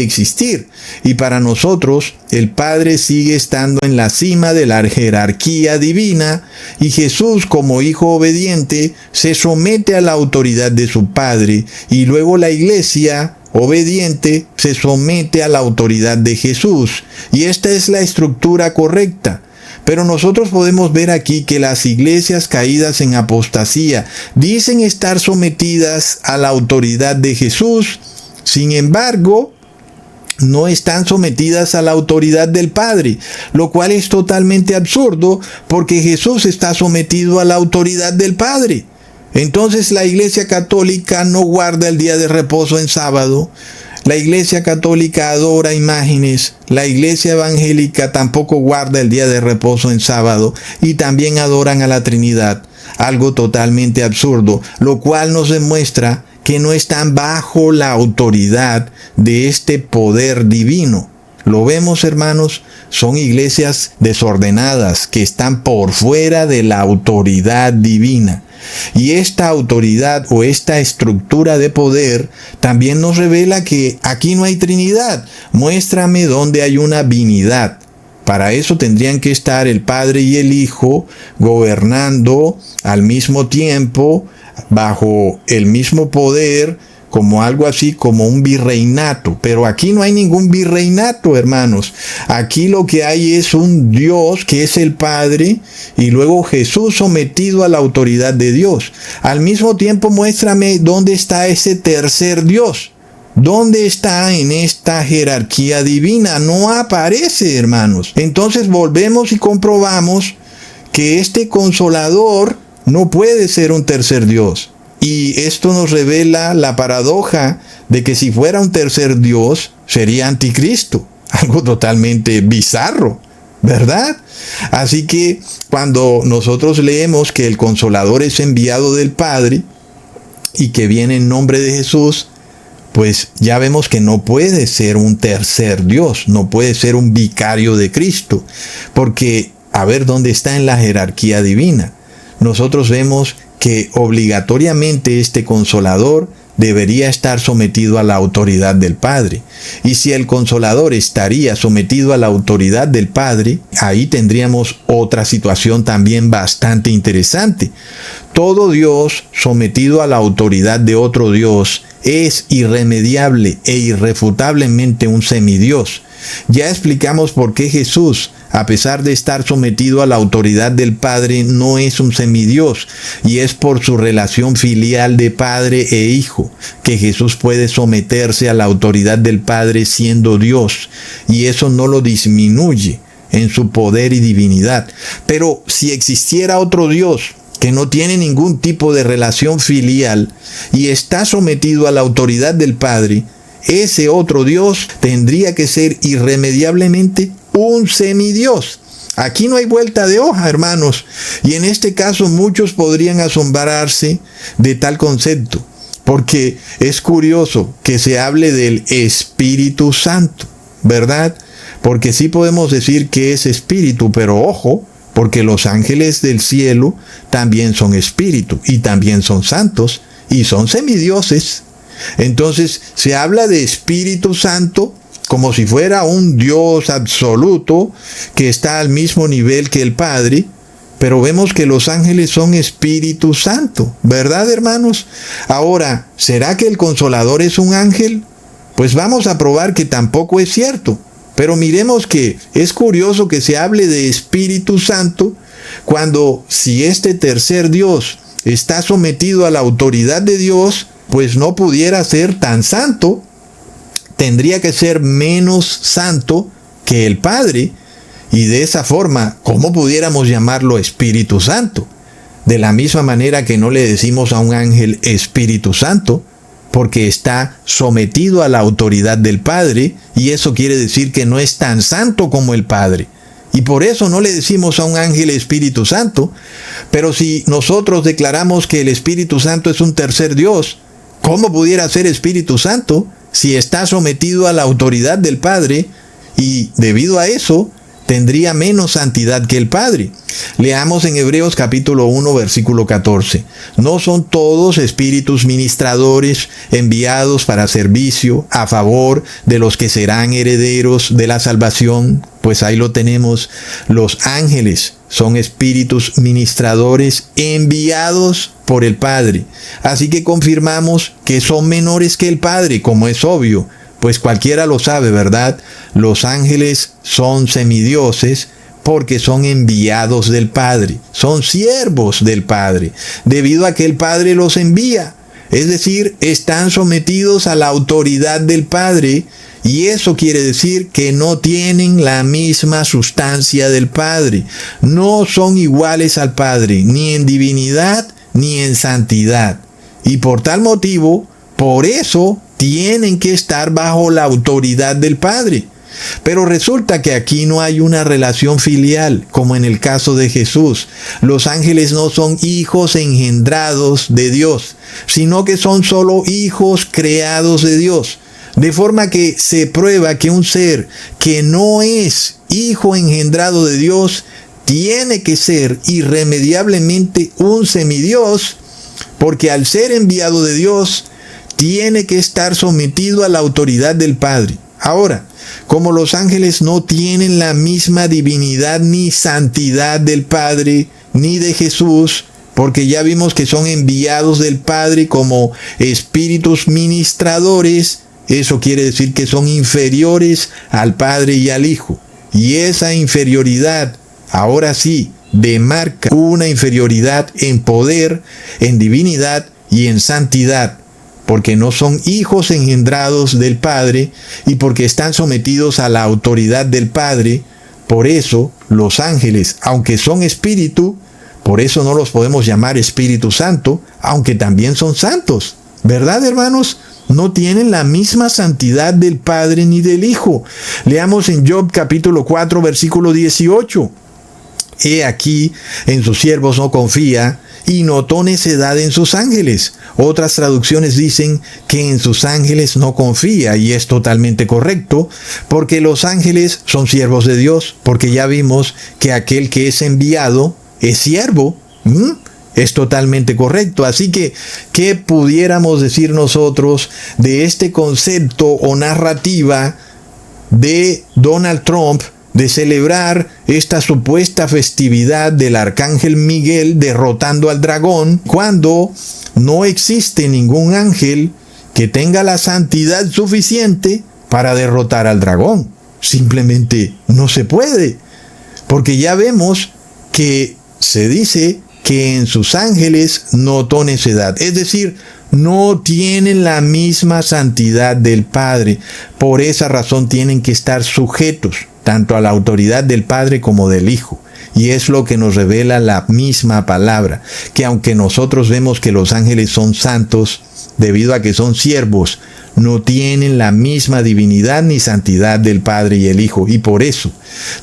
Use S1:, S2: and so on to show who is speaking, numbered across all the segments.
S1: existir. Y para nosotros, el Padre sigue estando en la cima de la jerarquía divina, y Jesús, como hijo obediente, se somete a la autoridad de su Padre, y luego la iglesia obediente se somete a la autoridad de Jesús. Y esta es la estructura correcta. Pero nosotros podemos ver aquí que las iglesias caídas en apostasía dicen estar sometidas a la autoridad de Jesús, sin embargo, no están sometidas a la autoridad del Padre, lo cual es totalmente absurdo porque Jesús está sometido a la autoridad del Padre. Entonces la Iglesia Católica no guarda el día de reposo en sábado, la Iglesia Católica adora imágenes, la Iglesia Evangélica tampoco guarda el día de reposo en sábado y también adoran a la Trinidad, algo totalmente absurdo, lo cual nos demuestra que no están bajo la autoridad de este poder divino. Lo vemos, hermanos, son iglesias desordenadas que están por fuera de la autoridad divina. Y esta autoridad o esta estructura de poder también nos revela que aquí no hay Trinidad. Muéstrame dónde hay una binidad. Para eso tendrían que estar el Padre y el Hijo gobernando al mismo tiempo, bajo el mismo poder, como algo así como un virreinato. Pero aquí no hay ningún virreinato, hermanos. Aquí lo que hay es un Dios que es el Padre y luego Jesús sometido a la autoridad de Dios. Al mismo tiempo, muéstrame dónde está ese tercer Dios. ¿Dónde está en esta jerarquía divina? No aparece, hermanos. Entonces volvemos y comprobamos que este Consolador no puede ser un tercer Dios. Y esto nos revela la paradoja de que si fuera un tercer Dios, sería anticristo. Algo totalmente bizarro, ¿verdad? Así que cuando nosotros leemos que el Consolador es enviado del Padre y que viene en nombre de Jesús, pues ya vemos que no puede ser un tercer Dios, no puede ser un vicario de Cristo, porque a ver dónde está en la jerarquía divina. Nosotros vemos que obligatoriamente este Consolador debería estar sometido a la autoridad del Padre. Y si el Consolador estaría sometido a la autoridad del Padre, ahí tendríamos otra situación también bastante interesante. Todo Dios sometido a la autoridad de otro Dios es irremediable e irrefutablemente un semidios. Ya explicamos por qué Jesús, a pesar de estar sometido a la autoridad del Padre, no es un semidios, y es por su relación filial de Padre e Hijo, que Jesús puede someterse a la autoridad del Padre siendo Dios, y eso no lo disminuye en su poder y divinidad. Pero si existiera otro Dios que no tiene ningún tipo de relación filial y está sometido a la autoridad del Padre, ese otro Dios tendría que ser irremediablemente un semidios. Aquí no hay vuelta de hoja, hermanos. Y en este caso muchos podrían asombrarse de tal concepto, porque es curioso que se hable del Espíritu Santo, ¿verdad? Porque sí podemos decir que es espíritu, pero ojo, porque los ángeles del cielo también son espíritu y también son santos y son semidioses. Entonces se habla de Espíritu Santo como si fuera un Dios absoluto que está al mismo nivel que el Padre, pero vemos que los ángeles son Espíritu Santo, ¿verdad, hermanos? Ahora, ¿será que el Consolador es un ángel? Pues vamos a probar que tampoco es cierto. Pero miremos que es curioso que se hable de Espíritu Santo cuando si este tercer Dios está sometido a la autoridad de Dios, pues no pudiera ser tan santo, tendría que ser menos santo que el Padre, y de esa forma, ¿cómo pudiéramos llamarlo Espíritu Santo? De la misma manera que no le decimos a un ángel Espíritu Santo, porque está sometido a la autoridad del Padre, y eso quiere decir que no es tan santo como el Padre. Y por eso no le decimos a un ángel Espíritu Santo. Pero si nosotros declaramos que el Espíritu Santo es un tercer Dios, ¿cómo pudiera ser Espíritu Santo si está sometido a la autoridad del Padre? Y debido a eso, tendría menos santidad que el Padre. Leamos en Hebreos capítulo 1, versículo 14. ¿No son todos espíritus ministradores enviados para servicio a favor de los que serán herederos de la salvación? Pues ahí lo tenemos. Los ángeles son espíritus ministradores enviados por el Padre. Así que confirmamos que son menores que el Padre, como es obvio. Pues cualquiera lo sabe, ¿verdad? Los ángeles son semidioses porque son enviados del Padre. Son siervos del Padre, debido a que el Padre los envía. Es decir, están sometidos a la autoridad del Padre, y eso quiere decir que no tienen la misma sustancia del Padre. No son iguales al Padre, ni en divinidad, ni en santidad. Y por tal motivo, por eso, tienen que estar bajo la autoridad del Padre. Pero resulta que aquí no hay una relación filial, como en el caso de Jesús. Los ángeles no son hijos engendrados de Dios, sino que son solo hijos creados de Dios. De forma que se prueba que un ser que no es hijo engendrado de Dios tiene que ser irremediablemente un semidios, porque al ser enviado de Dios, tiene que estar sometido a la autoridad del Padre. Ahora, como los ángeles no tienen la misma divinidad ni santidad del Padre ni de Jesús, porque ya vimos que son enviados del Padre como espíritus ministradores, eso quiere decir que son inferiores al Padre y al Hijo. Y esa inferioridad, ahora sí, demarca una inferioridad en poder, en divinidad y en santidad, porque no son hijos engendrados del Padre y porque están sometidos a la autoridad del Padre. Por eso los ángeles, aunque son espíritu, por eso no los podemos llamar Espíritu Santo, aunque también son santos. ¿Verdad, hermanos? No tienen la misma santidad del Padre ni del Hijo. Leamos en Job capítulo 4, versículo 18. He aquí, en sus siervos no confía, y notó necedad en sus ángeles. Otras traducciones dicen que en sus ángeles no confía, y es totalmente correcto, porque los ángeles son siervos de Dios, porque ya vimos que aquel que es enviado es siervo. Es totalmente correcto. Así que, ¿qué pudiéramos decir nosotros de este concepto o narrativa de Donald Trump de celebrar esta supuesta festividad del arcángel Miguel derrotando al dragón, cuando no existe ningún ángel que tenga la santidad suficiente para derrotar al dragón? Simplemente no se puede, porque ya vemos que se dice que en sus ángeles notó necedad, es decir, no tienen la misma santidad del Padre. Por esa razón tienen que estar sujetos tanto a la autoridad del Padre como del Hijo. Y es lo que nos revela la misma palabra, que aunque nosotros vemos que los ángeles son santos, debido a que son siervos, no tienen la misma divinidad ni santidad del Padre y el Hijo. Y por eso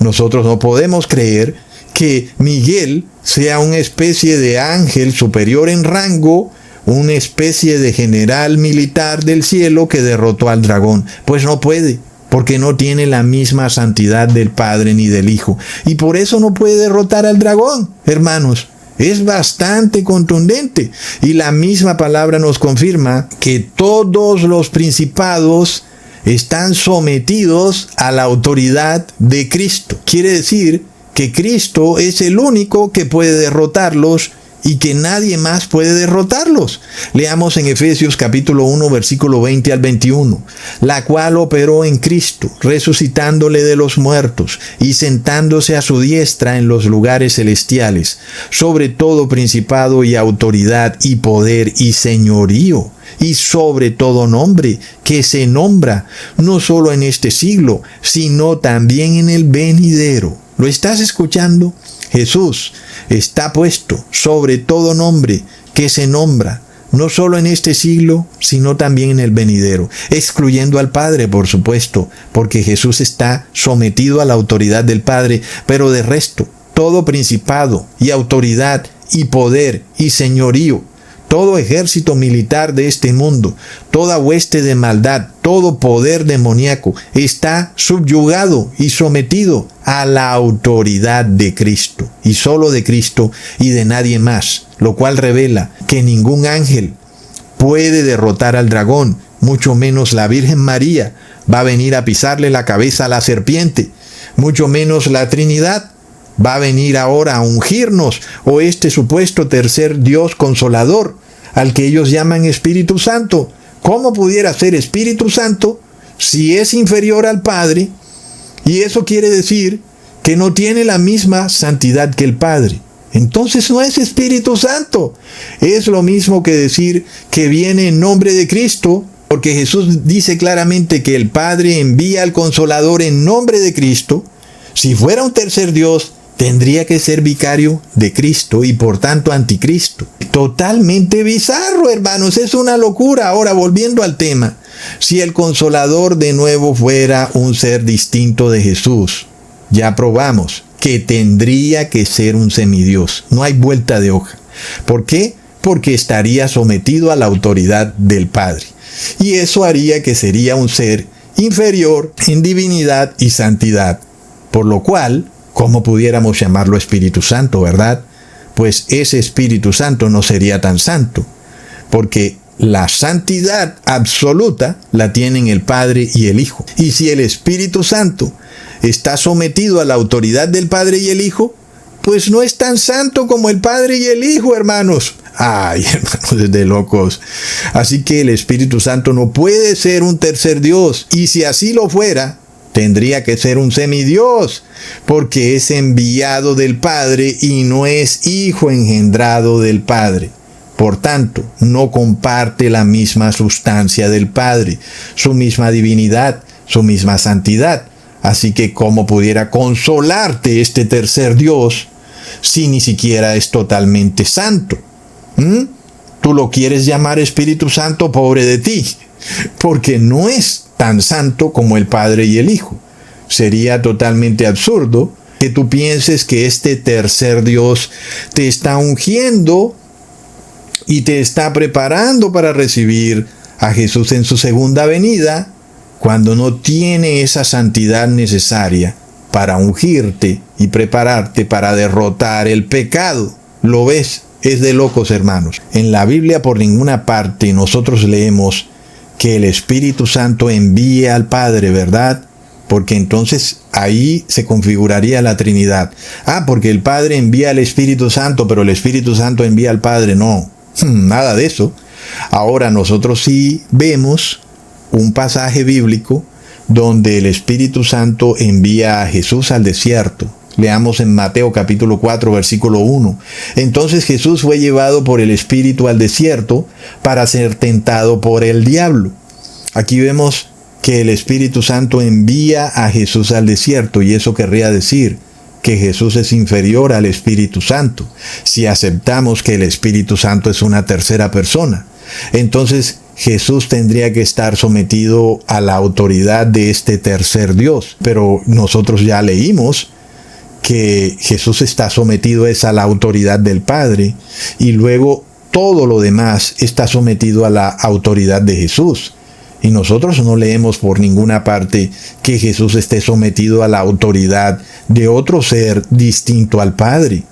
S1: nosotros no podemos creer que Miguel sea una especie de ángel superior en rango, una especie de general militar del cielo que derrotó al dragón. Pues no puede, porque no tiene la misma santidad del Padre ni del Hijo. Y por eso no puede derrotar al dragón, hermanos. Es bastante contundente. Y la misma palabra nos confirma que todos los principados están sometidos a la autoridad de Cristo. Quiere decir que Cristo es el único que puede derrotarlos y que nadie más puede derrotarlos. Leamos en Efesios capítulo 1, versículo 20 al 21. La cual operó en Cristo, resucitándole de los muertos y sentándose a su diestra en los lugares celestiales, sobre todo principado y autoridad y poder y señorío, y sobre todo nombre que se nombra, no solo en este siglo, sino también en el venidero. ¿Lo estás escuchando? Jesús está puesto sobre todo nombre que se nombra, no solo en este siglo, sino también en el venidero, excluyendo al Padre, por supuesto, porque Jesús está sometido a la autoridad del Padre, pero de resto, todo principado y autoridad y poder y señorío, todo ejército militar de este mundo, toda hueste de maldad, todo poder demoníaco está subyugado y sometido a la autoridad de Cristo, y solo de Cristo y de nadie más, lo cual revela que ningún ángel puede derrotar al dragón, mucho menos la Virgen María va a venir a pisarle la cabeza a la serpiente, mucho menos la Trinidad va a venir ahora a ungirnos, o este supuesto tercer Dios consolador, al que ellos llaman Espíritu Santo. ¿Cómo pudiera ser Espíritu Santo si es inferior al Padre? Y eso quiere decir que no tiene la misma santidad que el Padre. Entonces no es Espíritu Santo. Es lo mismo que decir que viene en nombre de Cristo, porque Jesús dice claramente que el Padre envía al Consolador en nombre de Cristo. Si fuera un tercer Dios, tendría que ser vicario de Cristo y por tanto anticristo. Totalmente bizarro, hermanos, es una locura. Ahora, volviendo al tema, si el Consolador de nuevo fuera un ser distinto de Jesús, ya probamos que tendría que ser un semidios. No hay vuelta de hoja. ¿Por qué? Porque estaría sometido a la autoridad del Padre. Y eso haría que sería un ser inferior en divinidad y santidad. Por lo cual, ¿cómo pudiéramos llamarlo Espíritu Santo, verdad? Pues ese Espíritu Santo no sería tan santo, porque la santidad absoluta la tienen el Padre y el Hijo. Y si el Espíritu Santo está sometido a la autoridad del Padre y el Hijo, pues no es tan santo como el Padre y el Hijo, hermanos. Ay, hermanos, es de locos. Así que el Espíritu Santo no puede ser un tercer Dios, y si así lo fuera, tendría que ser un semidios, porque es enviado del Padre y no es hijo engendrado del Padre. Por tanto, no comparte la misma sustancia del Padre, su misma divinidad, su misma santidad. Así que, ¿cómo pudiera consolarte este tercer Dios si ni siquiera es totalmente santo? ¿Tú lo quieres llamar Espíritu Santo? Pobre de ti, porque no es tan santo como el Padre y el Hijo. Sería totalmente absurdo que tú pienses que este tercer Dios te está ungiendo y te está preparando para recibir a Jesús en su segunda venida, cuando no tiene esa santidad necesaria para ungirte y prepararte para derrotar el pecado. ¿Lo ves? Es de locos, hermanos. En la Biblia por ninguna parte nosotros leemos que el Espíritu Santo envíe al Padre, ¿verdad? Porque entonces ahí se configuraría la Trinidad. Porque el Padre envía al Espíritu Santo, pero el Espíritu Santo envía al Padre. No, nada de eso. Ahora nosotros sí vemos un pasaje bíblico donde el Espíritu Santo envía a Jesús al desierto. Leamos en Mateo capítulo 4, versículo 1. Entonces Jesús fue llevado por el Espíritu al desierto para ser tentado por el diablo. Aquí vemos que el Espíritu Santo envía a Jesús al desierto, y eso querría decir que Jesús es inferior al Espíritu Santo. Si aceptamos que el Espíritu Santo es una tercera persona, entonces Jesús tendría que estar sometido a la autoridad de este tercer Dios. Pero nosotros ya leímos que Jesús está sometido a la autoridad del Padre, y luego todo lo demás está sometido a la autoridad de Jesús. Y nosotros no leemos por ninguna parte que Jesús esté sometido a la autoridad de otro ser distinto al Padre.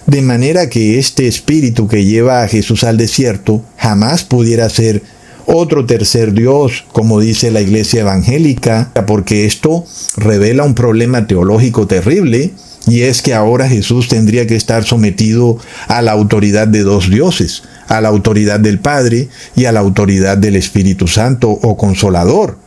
S1: De manera que este espíritu que lleva a Jesús al desierto jamás pudiera ser otro tercer Dios, como dice la iglesia evangélica, porque esto revela un problema teológico terrible, y es que ahora Jesús tendría que estar sometido a la autoridad de dos dioses, a la autoridad del Padre y a la autoridad del Espíritu Santo o Consolador.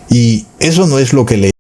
S1: Y eso no es lo que